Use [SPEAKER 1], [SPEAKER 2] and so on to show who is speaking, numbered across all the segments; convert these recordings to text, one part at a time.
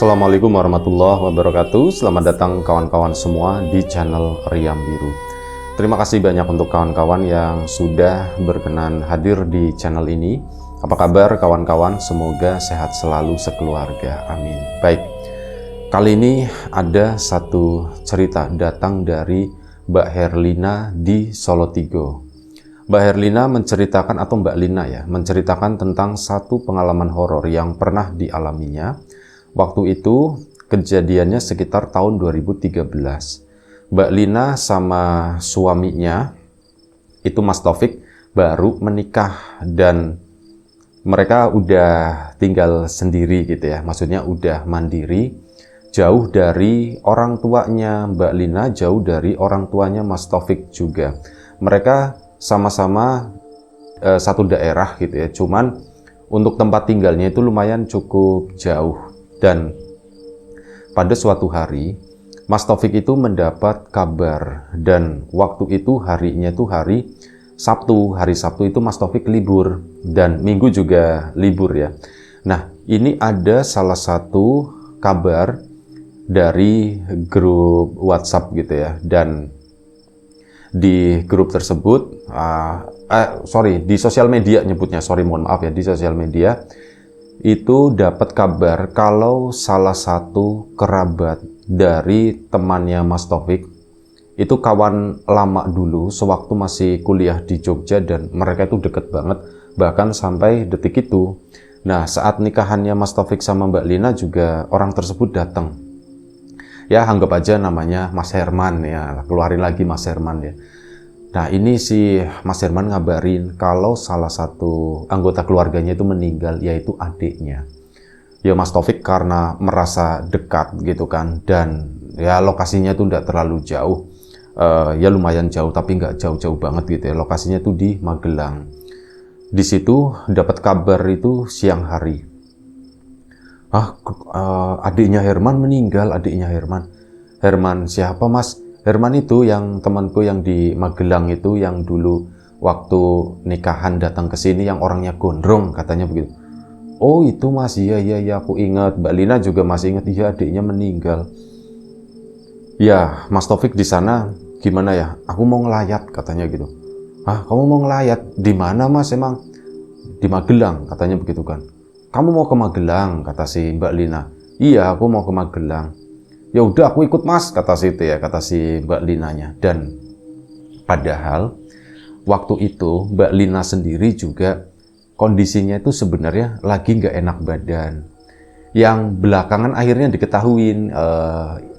[SPEAKER 1] Assalamualaikum warahmatullahi wabarakatuh. Selamat datang kawan-kawan semua di channel Riam Biru. Terima kasih banyak untuk kawan-kawan yang sudah berkenan hadir di channel ini. Apa kabar kawan-kawan? Semoga sehat selalu sekeluarga. Amin. Baik, kali ini ada satu cerita datang dari Mbak Herlina di Solotigo. Mbak Herlina menceritakan, atau Mbak Lina ya, menceritakan tentang satu pengalaman horor yang pernah dialaminya. Waktu itu kejadiannya sekitar tahun 2013. Mbak Lina sama suaminya, itu Mas Taufik, baru menikah dan mereka udah tinggal sendiri gitu ya. Maksudnya udah mandiri, jauh dari orang tuanya Mbak Lina, jauh dari orang tuanya Mas Taufik juga. Mereka sama-sama satu daerah gitu ya. Cuman untuk tempat tinggalnya itu lumayan cukup jauh. Dan pada suatu hari, Mas Taufik itu mendapat kabar, dan waktu itu harinya itu hari Sabtu. Hari Sabtu itu Mas Taufik libur, dan Minggu juga libur ya. Nah, ini ada salah satu kabar dari grup WhatsApp gitu ya. Dan di grup tersebut, di sosial media nyebutnya, mohon maaf ya, di sosial media, itu dapat kabar kalau salah satu kerabat dari temannya Mas Taufik itu kawan lama dulu sewaktu masih kuliah di Jogja, dan mereka itu deket banget, bahkan sampai detik itu. Nah, saat nikahannya Mas Taufik sama Mbak Lina juga orang tersebut datang. Ya, anggap aja namanya Mas Herman ya, keluarin lagi Mas Herman ya. Nah, ini si Mas Herman ngabarin kalau salah satu anggota keluarganya itu meninggal, yaitu adiknya. Ya, Mas Taufik karena merasa dekat gitu kan, dan ya lokasinya itu tidak terlalu jauh, ya lumayan jauh tapi nggak jauh-jauh banget gitu ya. Lokasinya itu di Magelang. Di situ dapat kabar itu siang hari. Adiknya Herman meninggal, adiknya Herman. Herman siapa Mas? Herman itu yang temanku yang di Magelang itu, yang dulu waktu nikahan datang ke sini yang orangnya gondrong, katanya begitu. Oh itu Mas, iya aku ingat. Mbak Lina juga masih ingat, iya adiknya meninggal. Ya Mas Taufik di sana gimana ya? Aku mau ngelayat, katanya gitu. Kamu mau ngelayat? Di mana Mas emang? Di Magelang, katanya begitu kan. Kamu mau ke Magelang, kata si Mbak Lina. Iya, aku mau ke Magelang. Ya udah aku ikut Mas, kata si Mbak Linanya. Dan padahal waktu itu Mbak Lina sendiri juga kondisinya itu sebenarnya lagi nggak enak badan. Yang belakangan akhirnya diketahuin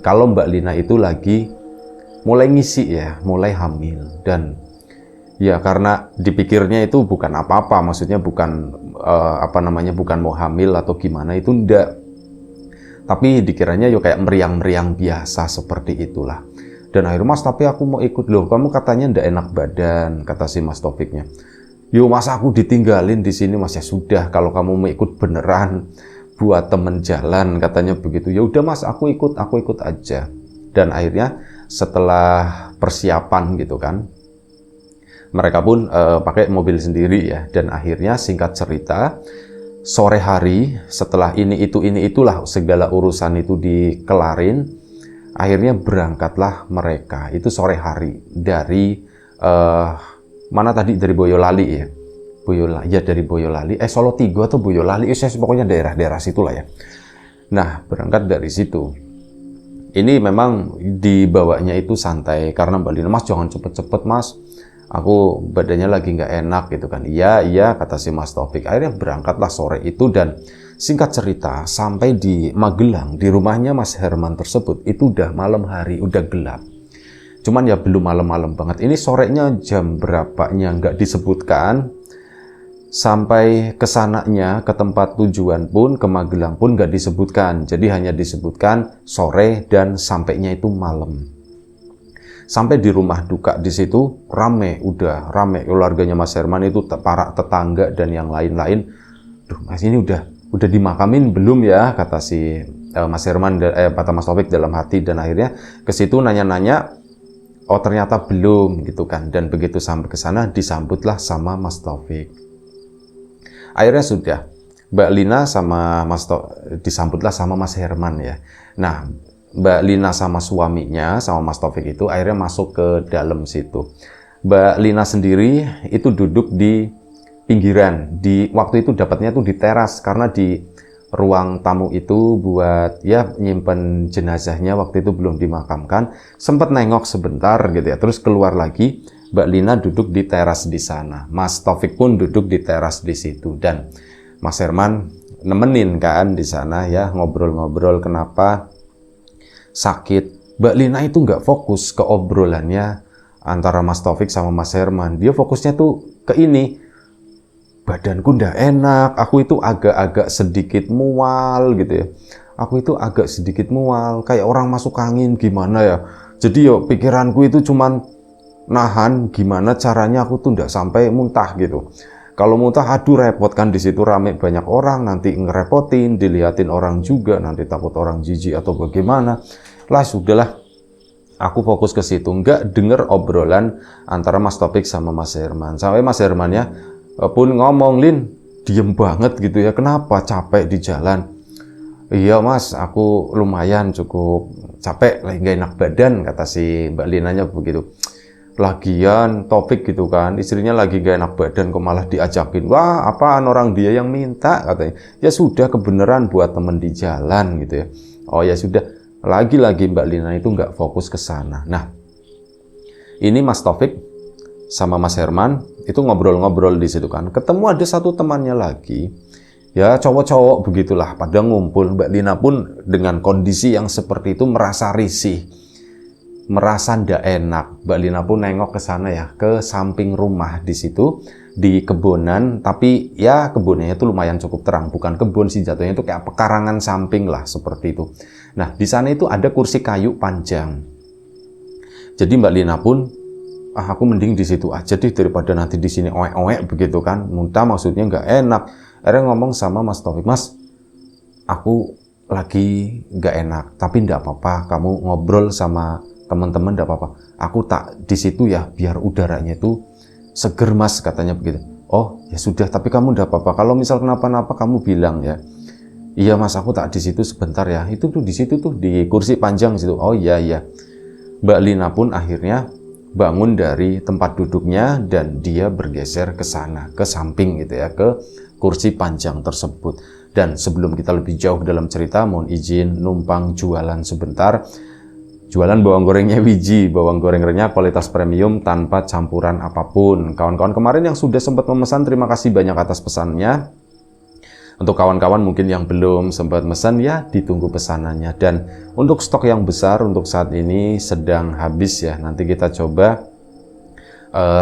[SPEAKER 1] kalau Mbak Lina itu lagi mulai ngisi ya, mulai hamil. Dan ya karena dipikirnya itu bukan apa-apa, maksudnya bukan bukan mau hamil atau gimana, itu enggak. Tapi dikiranya ya kayak meriang-meriang biasa seperti itulah. Dan akhirnya Mas, tapi aku mau ikut. Loh, kamu katanya ndak enak badan, kata si Mas Taufiknya. Yo Mas, aku ditinggalin di sini Mas. Ya sudah, kalau kamu mau ikut beneran buat temen jalan, katanya begitu. Ya udah Mas, aku ikut aja. Dan akhirnya setelah persiapan gitu kan, mereka pun pakai mobil sendiri ya. Dan akhirnya singkat cerita, sore hari setelah itulah segala urusan itu dikelarin, akhirnya berangkatlah mereka. Itu sore hari dari mana tadi, dari Boyolali ya. Dari Boyolali, Solotigo atau Boyolali, pokoknya daerah-daerah situlah ya. Nah, berangkat dari situ. Ini memang dibawanya itu santai karena Mbak Lina, Mas jangan cepet-cepet Mas, aku badannya lagi nggak enak gitu kan. Iya kata si Mas Taufik. Akhirnya berangkatlah sore itu, dan singkat cerita sampai di Magelang, di rumahnya Mas Herman tersebut itu udah malam hari, udah gelap. Cuman ya belum malam-malam banget. Ini sorenya jam berapanya nggak disebutkan. Sampai kesananya, ke tempat tujuan pun, ke Magelang pun nggak disebutkan. Jadi hanya disebutkan sore dan sampainya itu malam. Sampai di rumah duka di situ udah rame keluarganya Mas Herman itu, para tetangga dan yang lain-lain. Duh Mas, ini udah dimakamin belum ya, kata si Mas Herman, kata Mas Taufik dalam hati. Dan akhirnya ke situ nanya-nanya, oh ternyata belum gitu kan. Dan begitu sampai ke sana disambutlah sama Mas Taufik. Akhirnya sudah Mbak Lina sama disambutlah sama Mas Herman ya. Nah, Mbak Lina sama suaminya, sama Mas Taufik itu akhirnya masuk ke dalam situ. Mbak Lina sendiri itu duduk di pinggiran. Waktu itu dapatnya tuh di teras, karena di ruang tamu itu buat ya nyimpen jenazahnya waktu itu belum dimakamkan. Sempat nengok sebentar gitu ya, terus keluar lagi. Mbak Lina duduk di teras di sana. Mas Taufik pun duduk di teras di situ, dan Mas Herman nemenin kan di sana ya, ngobrol-ngobrol kenapa sakit. Mbak Lina itu nggak fokus ke obrolannya antara Mas Taufik sama Mas Herman. Dia fokusnya tuh ke ini. Badanku ndak enak, aku itu agak-agak sedikit mual gitu ya. Aku itu agak sedikit mual, kayak orang masuk angin gimana ya. Jadi yo pikiranku itu cuman nahan gimana caranya aku tuh ndak sampai muntah gitu. Kalau muntah, aduh repot kan, di situ rame banyak orang, nanti ngerepotin, diliatin orang juga, nanti takut orang jijik atau bagaimana. Lah sudahlah, aku fokus ke situ, nggak denger obrolan antara Mas Taufik sama Mas Herman. Sampai Mas Herman ya pun ngomong, Lin, diem banget gitu ya, kenapa, capek di jalan? Iya Mas, aku lumayan cukup capek, lagi nggak enak badan, kata si Mbak Linanya begitu. Lagian Taufik gitu kan, istrinya lagi gak enak badan kok malah diajakin. Wah, apaan, orang dia yang minta katanya. Ya sudah, kebenaran buat temen di jalan gitu ya. Oh ya sudah, lagi-lagi Mbak Lina itu nggak fokus ke sana. Nah, ini Mas Taufik sama Mas Herman itu ngobrol-ngobrol di situ kan. Ketemu ada satu temannya lagi. Ya cowok-cowok begitulah pada ngumpul. Mbak Lina pun dengan kondisi yang seperti itu merasa risih, merasa ndak enak. Mbak Lina pun nengok ke sana ya, ke samping rumah di situ, di kebonan, tapi ya kebunnya itu lumayan cukup terang, bukan kebun sih jatuhnya, itu kayak pekarangan samping lah seperti itu. Nah, di sana itu ada kursi kayu panjang. Jadi Mbak Lina pun, aku mending di situ aja deh daripada nanti di sini oek-oek begitu kan, muntah maksudnya nggak enak. Akhirnya ngomong sama Mas Taufik, Mas, aku lagi nggak enak, tapi nggak apa-apa, kamu ngobrol sama teman-teman nggak apa-apa. Aku tak di situ ya, biar udaranya itu seger Mas, katanya begitu. Oh ya sudah, tapi kamu nggak apa-apa. Kalau misal kenapa-napa kamu bilang ya. Iya Mas, aku tak di situ sebentar ya. Itu tuh di situ tuh di kursi panjang situ. Oh iya iya. Mbak Lina pun akhirnya bangun dari tempat duduknya dan dia bergeser ke sana, ke samping gitu ya, ke kursi panjang tersebut. Dan sebelum kita lebih jauh dalam cerita, mohon izin numpang jualan sebentar. Jualan bawang gorengnya Wiji, bawang goreng renyah kualitas premium tanpa campuran apapun. Kawan-kawan kemarin yang sudah sempat memesan, terima kasih banyak atas pesannya. Untuk kawan-kawan mungkin yang belum sempat pesan, ya ditunggu pesanannya. Dan untuk stok yang besar untuk saat ini sedang habis ya. Nanti kita coba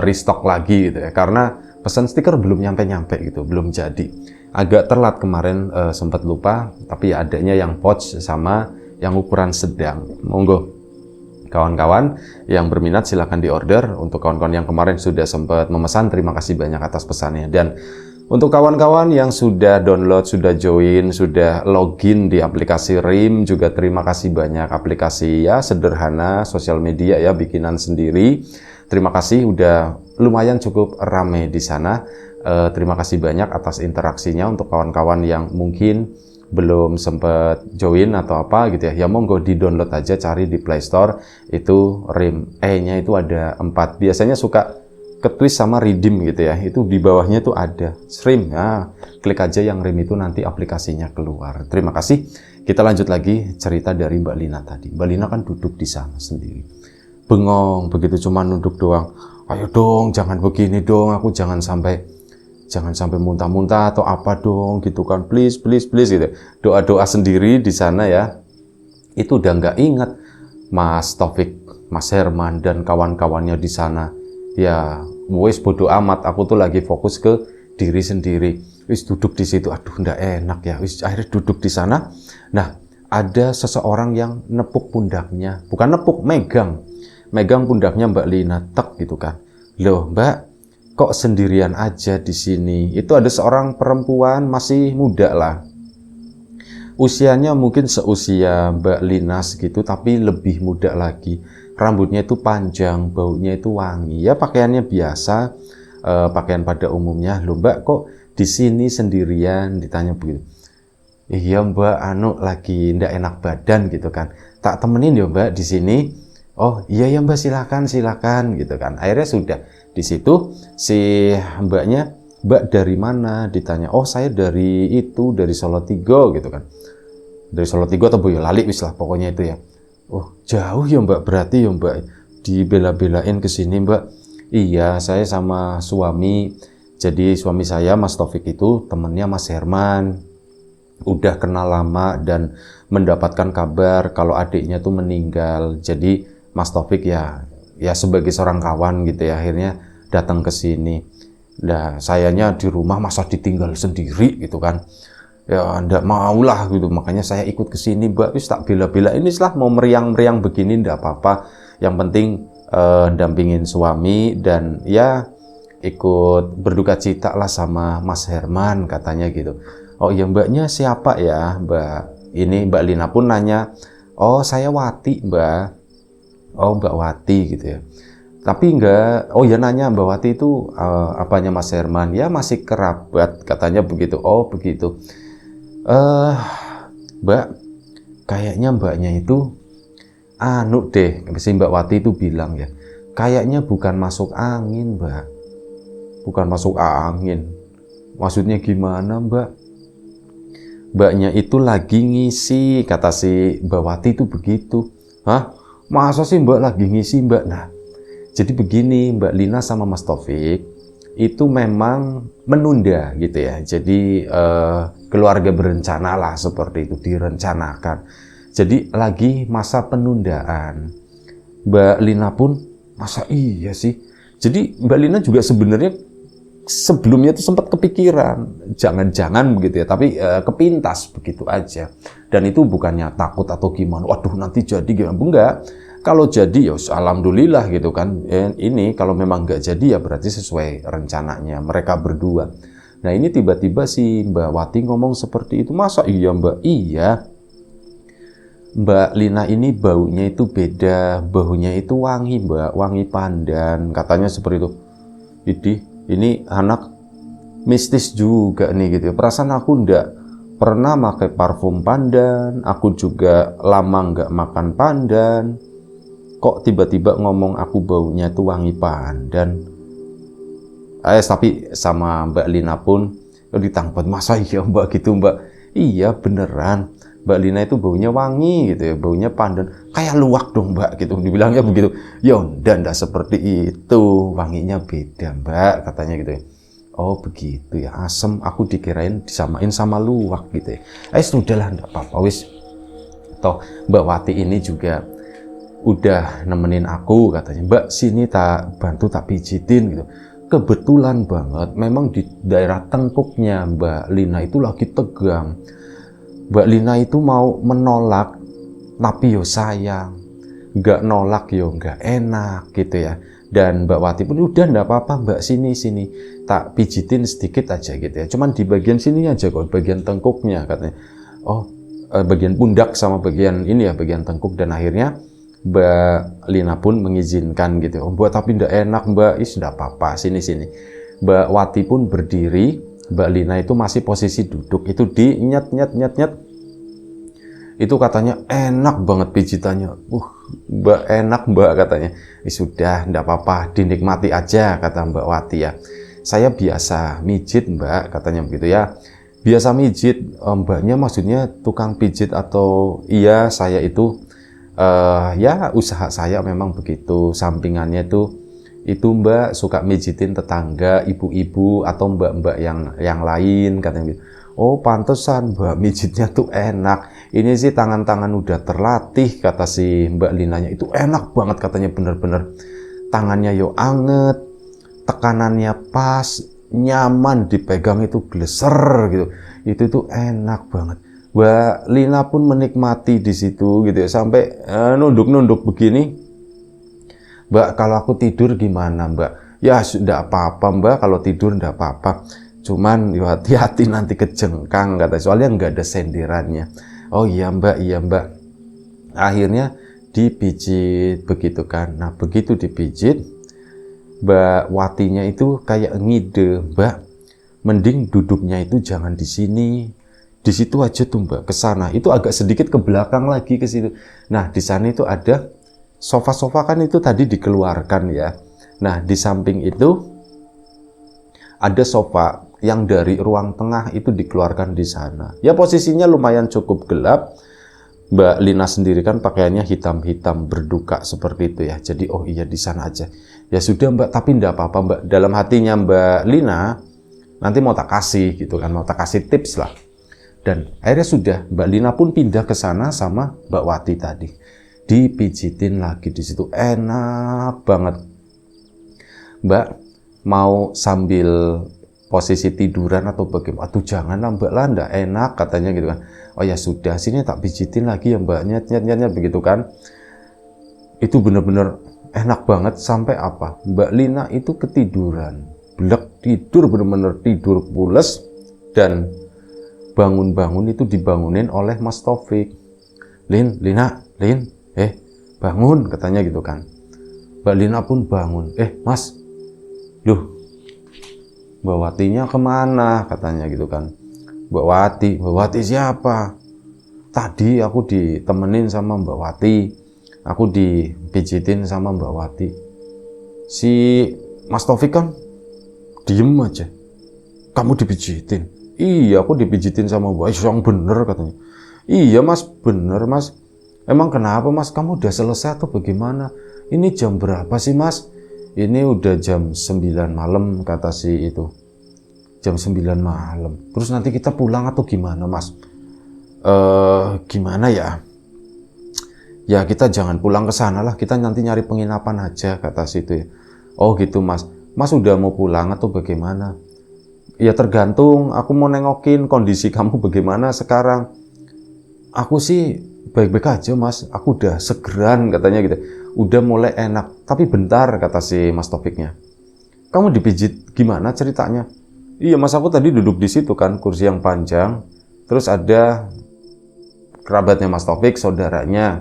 [SPEAKER 1] restock lagi gitu ya. Karena pesan stiker belum nyampe-nyampe gitu, belum jadi. Agak telat kemarin, sempat lupa, tapi adanya yang pouch sama yang ukuran sedang. Monggo kawan-kawan yang berminat silahkan diorder. Untuk kawan-kawan yang kemarin sudah sempat memesan, terima kasih banyak atas pesannya. Dan untuk kawan-kawan yang sudah download, sudah join, sudah login di aplikasi RIM, juga terima kasih banyak. Aplikasi ya sederhana, sosial media ya, bikinan sendiri. Terima kasih, udah lumayan cukup rame di sana. Terima kasih banyak atas interaksinya. Untuk kawan-kawan yang mungkin belum sempat join atau apa gitu ya, ya monggo di-download aja, cari di Play Store. Itu RIM, E-nya itu ada 4. Biasanya suka ketwist sama redeem gitu ya, itu di bawahnya tuh ada stream. Nah, klik aja yang RIM itu, nanti aplikasinya keluar. Terima kasih. Kita lanjut lagi cerita dari Mbak Lina tadi. Mbak Lina kan duduk di sana sendiri, bengong begitu, cuma nunduk doang. Ayo dong, jangan begini dong, aku jangan sampai muntah-muntah atau apa dong gitu kan, please gitu. Doa-doa sendiri di sana ya. Itu udah nggak ingat Mas Taufik, Mas Herman dan kawan-kawannya di sana. Ya, wis bodo amat, aku tuh lagi fokus ke diri sendiri. Wis duduk di situ, aduh ndak enak ya. Wis akhirnya duduk di sana. Nah, ada seseorang yang nepuk pundaknya, bukan nepuk, megang pundaknya Mbak Lina, tek gitu kan. Loh, Mbak, kok sendirian aja di sini? Itu ada seorang perempuan masih muda lah. Usianya mungkin seusia Mbak Lina segitu, tapi lebih muda lagi. Rambutnya itu panjang, baunya itu wangi. Ya pakaiannya biasa, pakaian pada umumnya. Loh Mbak, kok di di sini sendirian, ditanya begitu. Iya Mbak, lagi ndak enak badan gitu kan. Tak temenin ya Mbak di sini. Oh iya ya Mbak, silakan gitu kan. Akhirnya sudah di situ si Mbaknya, Mbak dari mana? Ditanya. Oh saya dari Salatiga gitu kan. Dari Salatiga atau Boyolali wis lah pokoknya itu ya. Oh jauh ya Mbak, berarti ya Mbak dibela-belain ke sini Mbak. Iya saya sama suami. Jadi suami saya Mas Taufik itu temennya Mas Herman. Udah kenal lama dan mendapatkan kabar kalau adiknya tuh meninggal. Jadi Mas Taufik ya sebagai seorang kawan gitu ya, akhirnya datang ke sini. Nah, sayanya di rumah masa ditinggal sendiri gitu kan. Ya ndak maulah gitu, makanya saya ikut ke sini Mbak, wis tak bela-bela ini lah, mau meriang-meriang begini ndak apa-apa. Yang penting dampingin suami dan ya ikut berduka cita lah sama Mas Herman katanya gitu. Oh iya Mbaknya siapa ya Mbak? Ini Mbak Lina pun nanya, oh saya Wati Mbak. Oh Mbak Wati gitu ya. Tapi enggak, oh ya nanya Mbak Wati itu apanya Mas Herman? Ya masih kerabat katanya begitu. Oh begitu. Mbak, kayaknya Mbaknya itu deh, si Mbak Wati itu bilang ya, kayaknya bukan masuk angin Mbak. Bukan masuk angin. Maksudnya gimana Mbak? Mbaknya itu lagi ngisi, kata si Mbak Wati itu begitu. Hah? Masa sih Mbak lagi ngisi Mbak? Nah, jadi begini Mbak Lina sama Mas Taufik itu memang menunda gitu ya. Jadi keluarga berencana lah seperti itu, direncanakan. Jadi lagi masa penundaan. Mbak Lina pun, masa iya sih? Jadi Mbak Lina juga sebenarnya sebelumnya tuh sempat kepikiran, jangan-jangan begitu ya, tapi kepintas begitu aja. Dan itu bukannya takut atau gimana, waduh nanti jadi gimana, enggak. Kalau jadi ya alhamdulillah gitu kan. Ini kalau memang enggak jadi ya berarti sesuai rencananya mereka berdua. Nah ini tiba-tiba si Mbak Wati ngomong seperti itu, masa iya Mbak? Iya. Mbak Lina ini baunya itu beda, baunya itu wangi Mbak, wangi pandan, katanya seperti itu. Ini anak mistis juga nih gitu. Perasaan aku ndak pernah pakai parfum pandan, aku juga lama nggak makan pandan. Kok tiba-tiba ngomong aku baunya itu wangi pandan? Tapi sama Mbak Lina pun ditangkap, masa iya Mbak gitu Mbak? Iya beneran. Mbak Lina itu baunya wangi gitu ya, baunya pandan, kayak luwak dong Mbak gitu, dibilangnya begitu. Ya ndak seperti itu, wanginya beda Mbak, katanya gitu ya. Oh begitu ya, asem, aku dikirain disamain sama luwak gitu ya. Sudahlah ndak apa-apa wis. Toh Mbak Wati ini juga udah nemenin aku katanya, Mbak sini tak bantu tak pijitin gitu. Kebetulan banget memang di daerah tengkuknya Mbak Lina itu lagi tegang. Mbak Lina itu mau menolak, tapi yo sayang, nggak nolak yo nggak enak gitu ya. Dan Mbak Wati pun udah nggak apa-apa Mbak, sini tak pijitin sedikit aja gitu ya. Cuman di bagian sini aja kok, bagian tengkuknya katanya. Oh bagian pundak sama bagian ini ya, bagian tengkuk. Dan akhirnya Mbak Lina pun mengizinkan gitu. Oh Mbak tapi nggak enak Mbak, nggak apa-apa sini. Mbak Wati pun berdiri. Mbak Lina itu masih posisi duduk, itu di nyet. Itu katanya enak banget pijitannya. Mbak enak Mbak katanya. Sudah, enggak apa-apa, dinikmati aja kata Mbak Wati ya. Saya biasa mijit Mbak, katanya begitu ya. Biasa mijit, Mbaknya maksudnya tukang pijit atau iya saya itu ya usaha saya memang begitu. Sampingannya itu Mbak suka mijitin tetangga, ibu-ibu atau mbak-mbak yang lain katanya gitu. Oh pantesan Mbak mijitnya tuh enak. Ini sih tangan-tangan udah terlatih, kata si Mbak Linanya. Itu enak banget katanya, bener-bener tangannya yo anget, tekanannya pas, nyaman dipegang itu gleser gitu. Itu tuh enak banget. Mbak Lina pun menikmati di situ gitu ya, sampai nunduk-nunduk begini. Mbak, kalau aku tidur gimana Mbak? Ya sudah apa-apa Mbak, kalau tidur enggak apa-apa. Cuman ya hati-hati nanti kejengkang kata, soalnya nggak ada sendirannya. Oh iya Mbak. Akhirnya dipijit begitu kan. Nah begitu dipijit, Mbak Watinya itu kayak ngide, Mbak mending duduknya itu jangan di sini. Di situ aja tuh Mbak, ke sana. Itu agak sedikit ke belakang lagi ke situ. Nah, di sana itu ada sofa-sofa kan itu tadi dikeluarkan ya. Nah, di samping itu ada sofa yang dari ruang tengah itu dikeluarkan di sana. Ya posisinya lumayan cukup gelap. Mbak Lina sendiri kan pakaiannya hitam-hitam berduka seperti itu ya. Jadi oh iya di sana aja. Ya sudah Mbak, tapi enggak apa-apa Mbak. Dalam hatinya Mbak Lina nanti mau tak kasih gitu kan, mau tak kasih tips lah. Dan akhirnya sudah, Mbak Lina pun pindah ke sana sama Mbak Wati tadi. Dipijitin lagi di situ, enak banget. Mbak mau sambil posisi tiduran atau bagaimana? Aduh janganlah Mbak lah, enggak enak katanya gitu kan. Oh ya sudah, sini tak pijitin lagi ya Mbak, nyet begitu kan. Itu bener-bener enak banget sampai apa? Mbak Lina itu ketiduran, blek tidur, bener-bener tidur pules dan bangun-bangun itu dibangunin oleh Mas Taufik. Lina, bangun katanya gitu kan. Mbak Lina pun bangun. Mas, loh, Mbak Watinya kemana katanya gitu kan. Mbak Wati siapa? Tadi aku ditemenin sama Mbak Wati. Aku dipijitin sama Mbak Wati. Si Mas Taufik kan diem aja. Kamu dipijitin? Iya, aku dipijitin sama Mbak. Yang bener katanya. Iya Mas, bener Mas. Emang kenapa Mas? Kamu udah selesai atau bagaimana? Ini jam berapa sih Mas? Ini udah jam 9 malam kata si itu. Jam 9 malam. Terus nanti kita pulang atau gimana Mas? Gimana ya? Ya kita jangan pulang ke sana lah. Kita nanti nyari penginapan aja kata si itu ya. Oh gitu Mas. Mas udah mau pulang atau bagaimana? Ya tergantung, aku mau nengokin kondisi kamu bagaimana sekarang. Aku sih baik-baik aja Mas, aku udah segeran katanya gitu. Udah mulai enak, tapi bentar kata si Mas Taufiknya. Kamu dipijit gimana ceritanya? Iya Mas, aku tadi duduk di situ kan, kursi yang panjang. Terus ada kerabatnya Mas Taufik, saudaranya.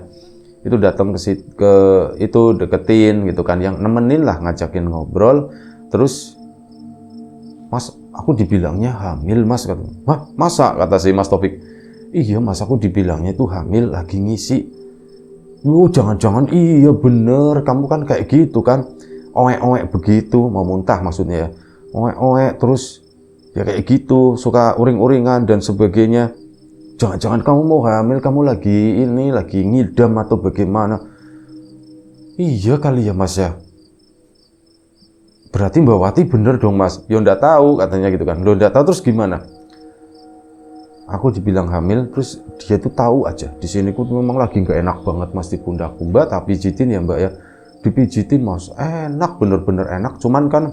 [SPEAKER 1] Itu datang ke itu deketin gitu kan, yang nemenin lah, ngajakin ngobrol. Terus Mas, aku dibilangnya hamil Mas katanya. Hah, masa kata si Mas Taufik. Iya Mas, aku dibilangnya itu hamil lagi ngisi. Jangan-jangan iya bener, kamu kan kayak gitu kan, oek-oek begitu, mau muntah maksudnya ya, oek-oek terus ya kayak gitu, suka uring-uringan dan sebagainya. Jangan-jangan kamu mau hamil, kamu lagi ngidam atau bagaimana? Iya kali ya Mas ya. Berarti Mbak Wati bener dong Mas. Ya nggak tahu katanya gitu kan. Lo nggak tahu terus gimana? Aku dibilang hamil, terus dia tuh tahu aja. Di sini ku memang lagi nggak enak banget Mas di pundakku. Mbak, tapi pijitin ya Mbak ya. Dipijitin Mas, enak, bener-bener enak. Cuman kan,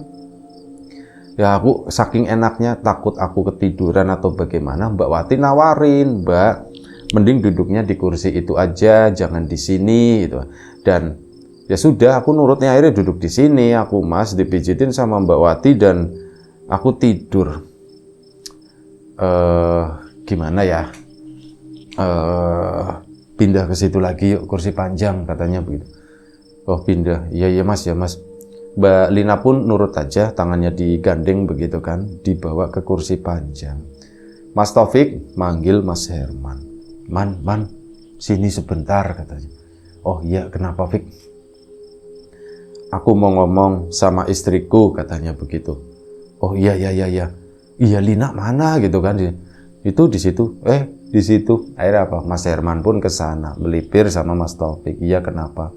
[SPEAKER 1] ya aku saking enaknya takut aku ketiduran atau bagaimana. Mbak Wati nawarin, Mbak, mending duduknya di kursi itu aja, jangan di sini gitu. Dan ya sudah, aku nurutnya akhirnya duduk di sini. Aku Mas dipijitin sama Mbak Wati dan aku tidur. Gimana ya? Pindah ke situ lagi yuk, kursi panjang katanya begitu. Oh pindah, iya Mas ya Mas. Mbak Lina pun nurut aja, tangannya digandeng begitu kan, dibawa ke kursi panjang. Mas Taufik manggil Mas Herman. Man, sini sebentar katanya. Oh iya, kenapa Fik? Aku mau ngomong sama istriku katanya begitu. Oh iya. Iya Lina mana gitu kan? Itu di situ. Di situ. Akhirnya apa? Mas Herman pun ke sana, melipir sama Mas Taufik. Iya kenapa?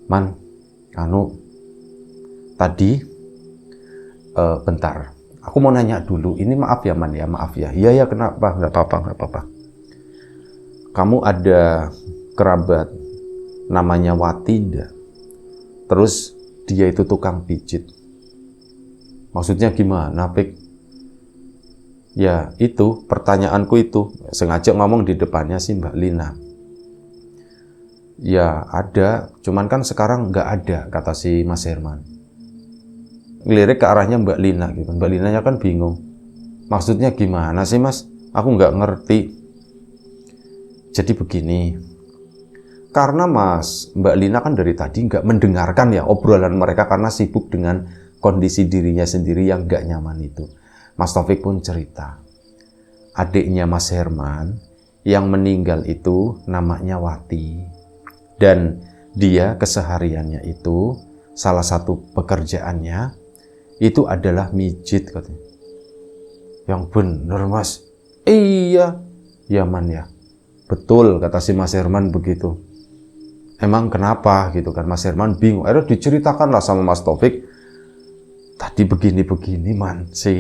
[SPEAKER 1] Man, tadi bentar. Aku mau nanya dulu. Ini maaf ya Man ya, maaf ya. Iya kenapa? Nggak apa-apa. Kamu ada kerabat namanya Wati enggak? Terus dia itu tukang pijit. Maksudnya gimana, Pik? Ya itu, pertanyaanku itu. Sengaja ngomong di depannya sih Mbak Lina. Ya ada, cuman kan sekarang nggak ada, kata si Mas Herman. Ngelirik ke arahnya Mbak Lina gitu. Mbak Linanya kan bingung. Maksudnya gimana sih Mas? Aku nggak ngerti. Jadi begini. Karena Mbak Lina kan dari tadi nggak mendengarkan ya obrolan mereka karena sibuk dengan kondisi dirinya sendiri yang gak nyaman itu. Mas Taufik pun cerita, adiknya Mas Herman yang meninggal itu namanya Wati. Dan dia kesehariannya itu, salah satu pekerjaannya itu adalah mijit katanya. Yang bener Mas. Iya, ya Man ya. Betul kata si Mas Herman begitu. Emang kenapa gitu kan, Mas Herman bingung. Akhirnya diceritakanlah sama Mas Taufik, tadi begini-begini Man, si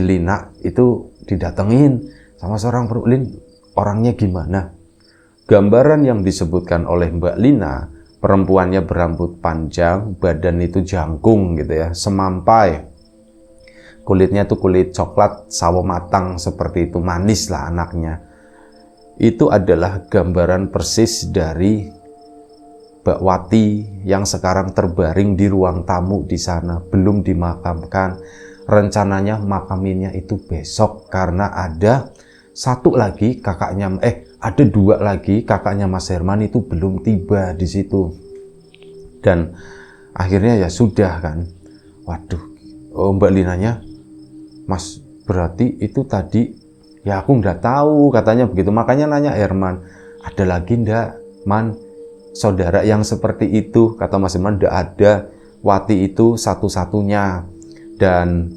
[SPEAKER 1] Lina itu didatengin sama seorang perempuan. Orangnya gimana? Gambaran yang disebutkan oleh Mbak Lina, perempuannya berambut panjang, badan itu jangkung gitu ya, semampai. Kulitnya tuh kulit coklat sawo matang seperti itu, manis lah anaknya. Itu adalah gambaran persis dari Mbak Wati yang sekarang terbaring di ruang tamu di sana, belum dimakamkan. Rencananya makaminnya itu besok karena ada satu lagi kakaknya, ada dua lagi kakaknya Mas Herman itu belum tiba di situ. Dan akhirnya ya sudah kan. Waduh, Mbak Linanya, Mas berarti itu tadi, ya aku nggak tahu katanya begitu. Makanya nanya Herman, ada lagi ndak Man saudara yang seperti itu? Kata Mas Herman, ndak ada. Wati itu satu-satunya. Dan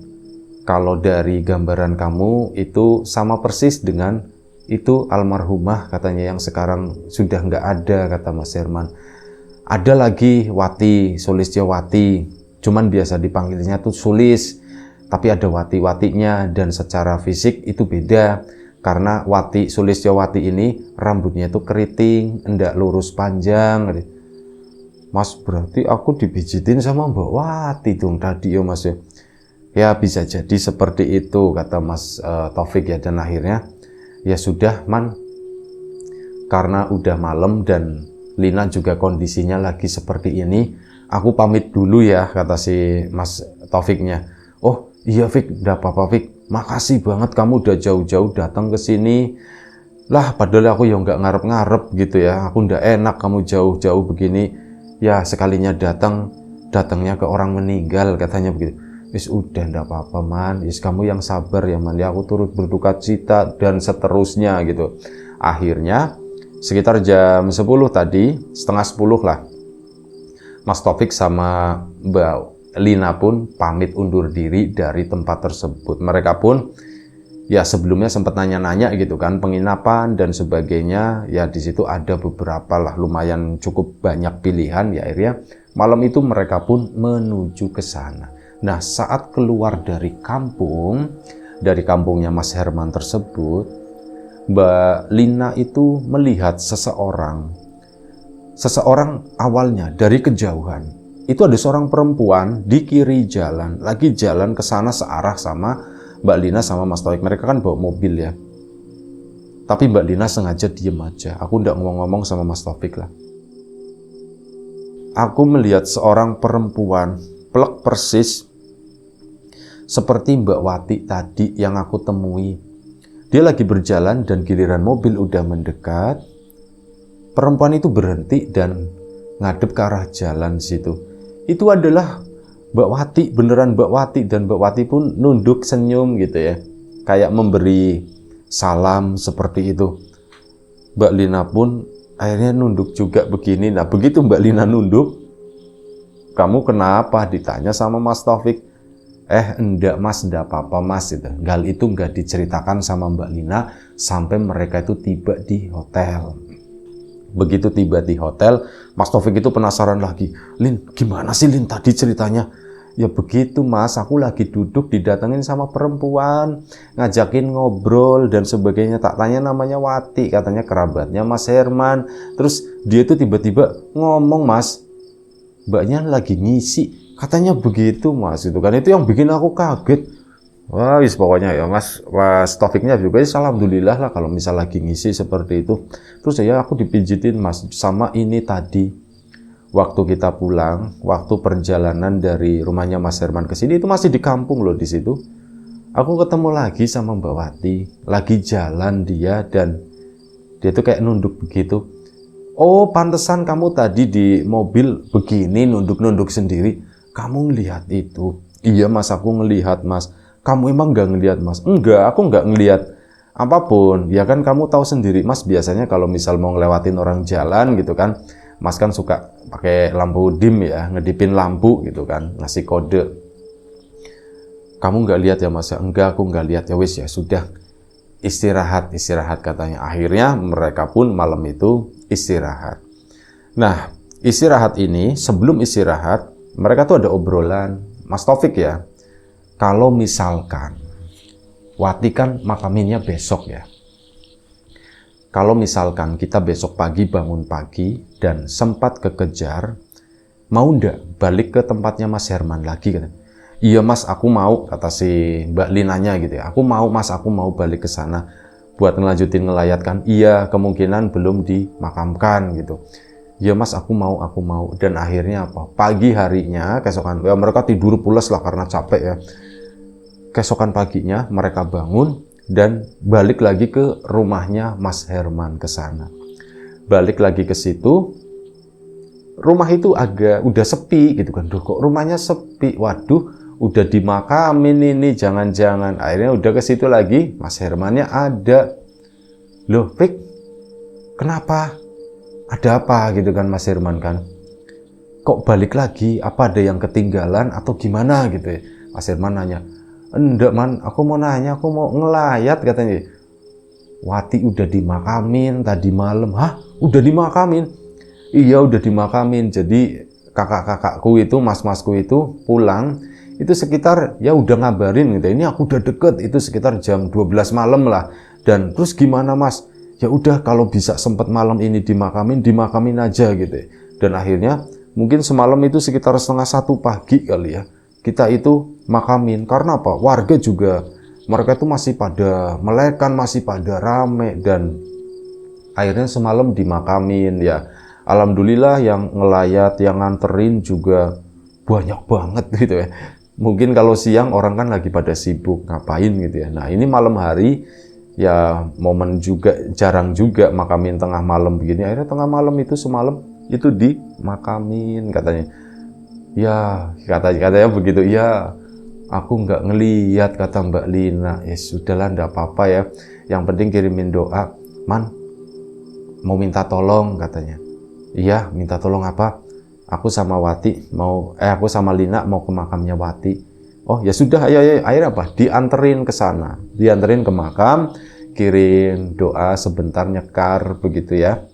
[SPEAKER 1] kalau dari gambaran kamu itu sama persis dengan itu almarhumah katanya yang sekarang sudah nggak ada, kata Mas Herman. Ada lagi Wati, Sulistyowati, cuman biasa dipanggilnya tuh Sulis, tapi ada Wati-Watinya dan secara fisik itu beda karena Wati Sulistyowati ini rambutnya itu keriting, enggak lurus panjang. Mas berarti aku dipijitin sama Mbak Wati dong tadi ya Mas ya. Ya bisa jadi seperti itu kata Mas Taufik ya. Dan akhirnya ya sudah Man, karena udah malam dan Lina juga kondisinya lagi seperti ini, aku pamit dulu ya kata si Mas Taufiknya. Oh iya Fik, udah apa-apa Fik, makasih banget kamu udah jauh-jauh datang ke sini. Lah padahal aku ya nggak ngarep-ngarep gitu ya, aku nggak enak kamu jauh-jauh begini. Ya sekalinya datangnya ke orang meninggal katanya begitu. Wis udah ndak apa-apa Man, wis kamu yang sabar ya Man, ya aku turut berduka cita dan seterusnya gitu. Akhirnya sekitar jam 10 tadi, setengah 10 lah, Mas Taufik sama Mbak Lina pun pamit undur diri dari tempat tersebut. Mereka pun ya sebelumnya sempat nanya-nanya gitu kan, penginapan dan sebagainya. Ya di situ ada beberapa lah, lumayan cukup banyak pilihan. Ya akhirnya malam itu mereka pun menuju ke sana. Nah saat keluar dari kampungnya Mas Herman tersebut, Mbak Lina itu melihat seseorang awalnya dari kejauhan. Itu ada seorang perempuan di kiri jalan, lagi jalan ke sana searah sama Mbak Lina sama Mas Taufik. Mereka kan bawa mobil ya. Tapi Mbak Lina sengaja diem aja. Aku nggak ngomong-ngomong sama Mas Taufik lah. Aku melihat seorang perempuan plek persis seperti Mbak Wati tadi yang aku temui. Dia lagi berjalan dan giliran mobil udah mendekat, perempuan itu berhenti dan ngadep ke arah jalan situ. Itu adalah Mbak Wati, beneran Mbak Wati. Dan Mbak Wati pun nunduk senyum gitu ya, kayak memberi salam seperti itu. Mbak Lina pun akhirnya nunduk juga begini. Nah begitu Mbak Lina nunduk, kamu kenapa? Ditanya sama Mas Taufik. Enggak Mas, enggak apa-apa Mas gitu. Hal itu enggak diceritakan sama Mbak Lina sampai mereka itu tiba di hotel. Begitu tiba di hotel, Mas Taufik itu penasaran lagi. Lin, gimana sih Lin tadi ceritanya? Ya begitu Mas, aku lagi duduk didatengin sama perempuan, ngajakin ngobrol dan sebagainya. Tak tanya namanya Wati, katanya kerabatnya Mas Herman. Terus dia itu tiba-tiba ngomong Mas, mbaknya lagi ngisi. Katanya begitu Mas, itu kan itu yang bikin aku kaget. Wah, pokoknya ya Mas Taufiknya juga alhamdulillah lah kalau misal lagi ngisi seperti itu. Terus ya aku dipijitin Mas sama ini tadi. Waktu kita pulang, waktu perjalanan dari rumahnya Mas Herman ke sini itu masih di kampung loh di situ. Aku ketemu lagi sama Mbak Wati, lagi jalan dia dan dia tuh kayak nunduk begitu. Oh, pantesan kamu tadi di mobil begini nunduk-nunduk sendiri. kamu ngelihat itu? Iya mas, aku ngelihat mas. Kamu emang nggak ngelihat mas? Enggak, aku nggak ngelihat apapun. Ya kan kamu tahu sendiri mas, biasanya kalau misal mau ngelewatin orang jalan gitu kan, mas kan suka pakai lampu dim ya, ngedipin lampu gitu kan, ngasih kode. Kamu nggak lihat ya mas? Enggak, aku nggak lihat. Ya wis ya sudah, istirahat katanya. Akhirnya mereka pun malam itu istirahat. Nah, istirahat ini, sebelum istirahat, mereka tuh ada obrolan. Mas Taufik ya, kalau misalkan Wati kan makaminnya besok ya. Kalau misalkan kita besok pagi bangun pagi dan sempat kekejar, mau ndak balik ke tempatnya Mas Herman lagi? Kata. Iya mas, aku mau, kata si Mbak Linanya gitu ya. Aku mau mas, aku mau balik ke sana buat ngelanjutin ngelayatkan. Iya, kemungkinan belum dimakamkan gitu. Ya mas, aku mau. Dan akhirnya apa? Pagi harinya, keesokan, ya mereka tidur pulas lah karena capek ya. Keesokan paginya mereka bangun dan balik lagi ke rumahnya Mas Herman ke sana. Balik lagi ke situ, rumah itu agak udah sepi gitu kan. Duh, kok rumahnya sepi? Waduh, udah dimakamin ini, jangan-jangan. Akhirnya udah ke situ lagi, Mas Hermannya ada. Loh, Pik, kenapa? Ada apa gitu kan Mas Herman kan? Kok balik lagi? Apa ada yang ketinggalan atau gimana gitu ya? Mas Herman nanya. Enggak man, aku mau nanya, aku mau ngelayat katanya. Wati udah dimakamin tadi malam. Hah? Udah dimakamin? Iya udah dimakamin. Jadi kakak-kakakku itu, mas-masku itu pulang. Itu sekitar ya udah ngabarin gitu. Ini aku udah deket. Itu sekitar jam 12 malam lah. Dan terus gimana mas? Ya udah kalau bisa sempat malam ini dimakamin aja gitu. Dan akhirnya mungkin semalam itu sekitar 1:30 pagi kali ya, kita itu makamin. Karena apa? Warga juga mereka itu masih pada melekan, masih pada rame, dan akhirnya semalam dimakamin ya. Alhamdulillah yang ngelayat, yang nganterin juga banyak banget gitu ya. Mungkin kalau siang orang kan lagi pada sibuk ngapain gitu ya. Nah ini malam hari ya, momen juga jarang juga makamin tengah malam begini. Akhirnya tengah malam itu semalam itu dimakamin katanya. Ya katanya begitu. Ya aku nggak ngelihat, kata Mbak Lina. Ya sudahlah, nggak apa-apa ya. Yang penting kirimin doa. Man, mau minta tolong katanya. Iya, minta tolong apa? Aku sama Wati aku sama Lina mau ke makamnya Wati. Oh ya sudah, ayo. Akhirnya apa? Dianterin ke sana, dianterin ke makam, kirim doa sebentar, nyekar begitu ya.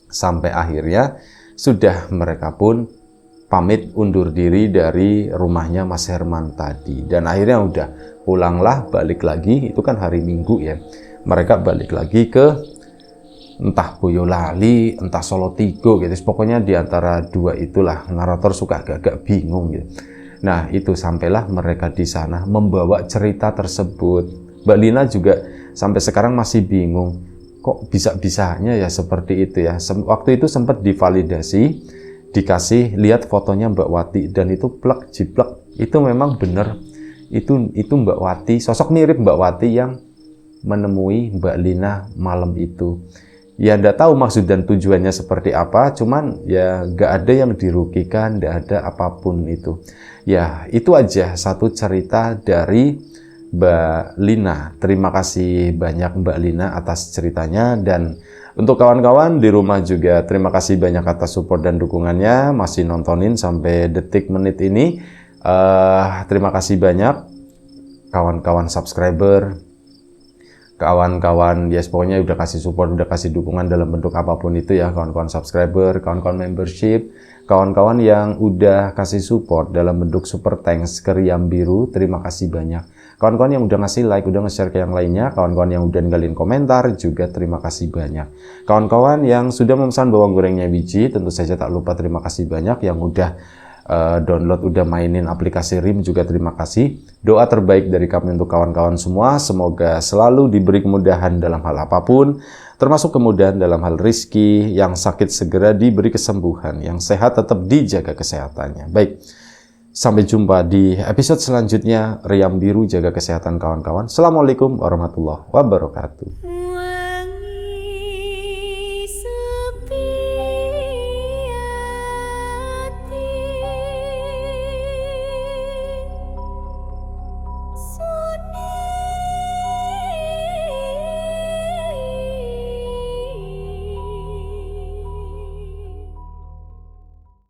[SPEAKER 1] Sampai akhirnya sudah mereka pun pamit undur diri dari rumahnya Mas Herman tadi. Dan akhirnya udah pulanglah, balik lagi. Itu kan hari Minggu ya. Mereka balik lagi ke entah Boyolali, entah Solo Tigo gitu. Pokoknya di antara dua itulah. Narator suka agak-agak bingung gitu. Nah, itu sampailah mereka di sana membawa cerita tersebut. Mbak Lina juga sampai sekarang masih bingung. Kok bisa-bisanya ya seperti itu ya. Waktu itu sempat divalidasi, dikasih lihat fotonya Mbak Wati, dan itu plek jiplek. Itu memang benar. Itu Mbak Wati, sosok mirip Mbak Wati yang menemui Mbak Lina malam itu. Ya nggak tahu maksud dan tujuannya seperti apa, cuman ya nggak ada yang dirugikan, nggak ada apapun itu. Ya itu aja satu cerita dari Mbak Lina. Terima kasih banyak Mbak Lina atas ceritanya, dan untuk kawan-kawan di rumah juga terima kasih banyak atas support dan dukungannya, masih nontonin sampai detik menit ini. Terima kasih banyak kawan-kawan subscriber, kawan-kawan yes, pokoknya udah kasih support, udah kasih dukungan dalam bentuk apapun itu ya, kawan-kawan subscriber, kawan-kawan membership, kawan-kawan yang udah kasih support dalam bentuk super thanks ke Riam Biru, terima kasih banyak. Kawan-kawan yang udah ngasih like, udah nge-share ke yang lainnya, kawan-kawan yang udah ninggalin komentar juga terima kasih banyak. Kawan-kawan yang sudah memesan bawang gorengnya biji, tentu saja tak lupa terima kasih banyak. Yang udah download, udah mainin aplikasi RIM juga terima kasih. Doa terbaik dari kami untuk kawan-kawan semua, semoga selalu diberi kemudahan dalam hal apapun, termasuk kemudahan dalam hal rizki, yang sakit segera diberi kesembuhan, yang sehat tetap dijaga kesehatannya. Baik, sampai jumpa di episode selanjutnya. Riam Biru, jaga kesehatan kawan-kawan. Assalamualaikum warahmatullahi wabarakatuh.